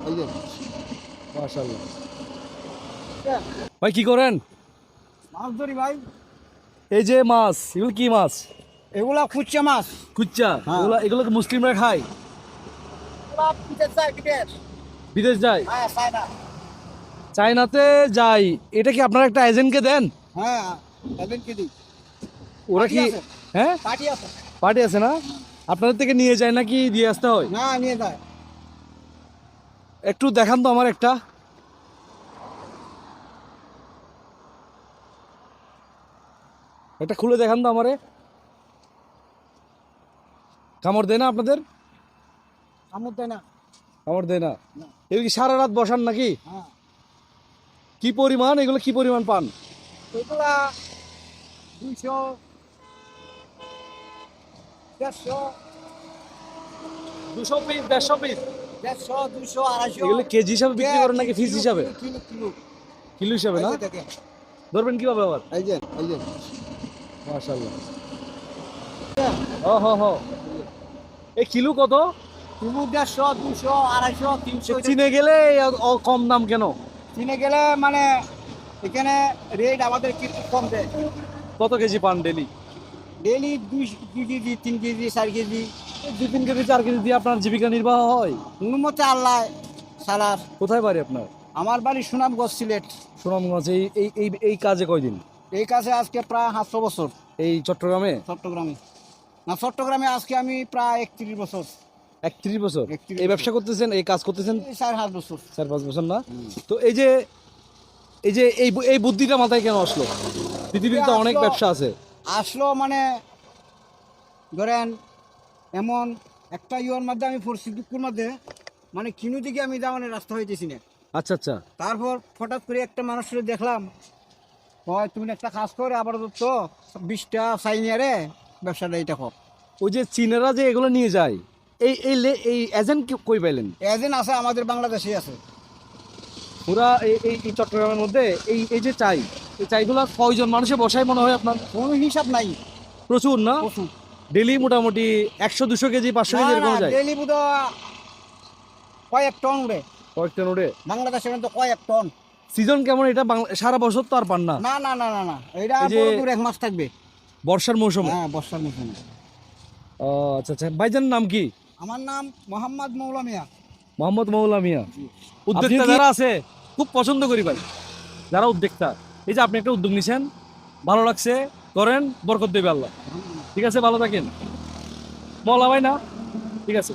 এই যে মাশাআল্লাহ। ভাই কি করেন? মাছ ধরি ভাই। এই যে মাছ, এগুলো কি মাছ? এগুলা খুচা মাছ। কুচ্চা। হ্যাঁ। এগুলো কি মুসলিমরা খায়? বিদেশ যায়, বিদেশ। বিদেশ যায়? হ্যাঁ, চায়না। চায়নাতে যায়। এটা কি আপনারা একটা এজেন্টকে দেন? হ্যাঁ, এদের কি দিই? ওরা পার্টি কি আছে। হ্যাঁ পার্টি আছে। পার্টি আছে না? আপনাদের থেকে নিয়ে যায় নাকি দিয়ে আসতে হয়? না, নিয়ে যায়। একটু দেখান তো আমার একটা। এটা খুলে দেখান তো আমারে। কামড় দেয় না আপনাদের? আমুদ দেয় না। কামড় দেয় না। না। এগুলো কি সারা রাত বসান নাকি? হ্যাঁ। কি পরিমাণ, এগুলো কি পরিমাণ পান? এগুলা 200, 150, 200 পিস 150 পিস? 150, 200, 250। এগুলো কেজি হিসাবে বিক্রি করেন নাকি পিস হিসাবে? Kilo, kilo. কিলো হিসাবে না? এই যে দেখেন। ধরবেন কিভাবে আবার? এই যে, এই যে। মাশাআল্লাহ। ও হো হো। এই কিলো কত? কিলো 150, 200, 250, 300। চিনে গেলে কম দাম কেন? চিনে গেলে মানে এখানে রেট আমাদের কিন্তু কম দেয়। কত কেজি পান daily? Daily 2 KG, 3 KG, 4 KG. 2-3 KG 4 KG দিয়ে আপনার জীবিকা নির্বাহ হয়? নুমতে আল্লাহ সালার। কোথায় বাড়ি আপনার? আমার বাড়ি সুনামগঞ্জ, সিলেট। সুনামগঞ্জ। এই কাজে কয়দিন? এই কাছে আজকে প্রায় 700 বছর। এই চট্টগ্রামে? চট্টগ্রামে না, চট্টগ্রামে আজকে আমি প্রায় 31 বছর। 31 বছর 31 এই বছর। ব্যবসা করতেছেন, এই কাজ করতেছেন? 4-5 বছর। 4-5 বছর না? তো এই বুদ্ধিটা মাথায় কেন আসলো? পৃথিবীতে তো অনেক আসলো- ব্যবসা আছে। আসলো মানে ধরেন এমন একটা ইয়ের মধ্যে আমি পড়ছি, দুঃখের মধ্যে মানে কিনু দিকে আমি যাওয়ার রাস্তা হইতেছি না। আচ্ছা আচ্ছা। তারপর হঠাৎ করে একটা মানুষের দেখলাম, হয় তুমি একটা কাজ করে আবার তো 20টা সাইনিয়ারে ব্যবসাটা এটা কর। ওই যে চীনেরা যে এগুলো নিয়ে যায়, এই এজেন্ট কই পাইলেন? এজেন্ট আছে আমাদের বাংলাদেশে আছে। পুরা এই চট্টগ্রামের মধ্যে এই যে এই চাইগুলো কয়জন মানুষে বসায় মনে হয় আপনার? কোনো হিসাব নাই। প্রচুর না? প্রচুর। ডেলি মোটামুটি 100-200 কেজি 500 কেজি এরকম যায়? ডেলি বুধ কয়েক টন উড়ে কয়েকটা নোটে। বাংলাদেশের মধ্যে, কয়েক টন। সিজন কেমন এটা? সারা বছর তো আর পান না। না না না না না, এটা এই যে পুরো 1 মাস থাকবে। বর্ষার মৌসুমে? হ্যাঁ, বর্ষার মৌসুমে। ও আচ্ছা আচ্ছা। ভাইজানের নাম কি? আমার নাম মোহাম্মদ মৌলা মিয়া। মোহাম্মদ মৌলা মিয়া। উদ্যোক্তা যারা আছে খুব পছন্দ করি ভাই, যারা উদ্যোক্তা। এই যে আপনি একটা উদ্যোগ নিছেন, ভালো লাগছে, করেন, বরকত দেবে আল্লাহ। ঠিক আছে, ভালো থাকেন। মৌলা ভাই না? ঠিক আছে।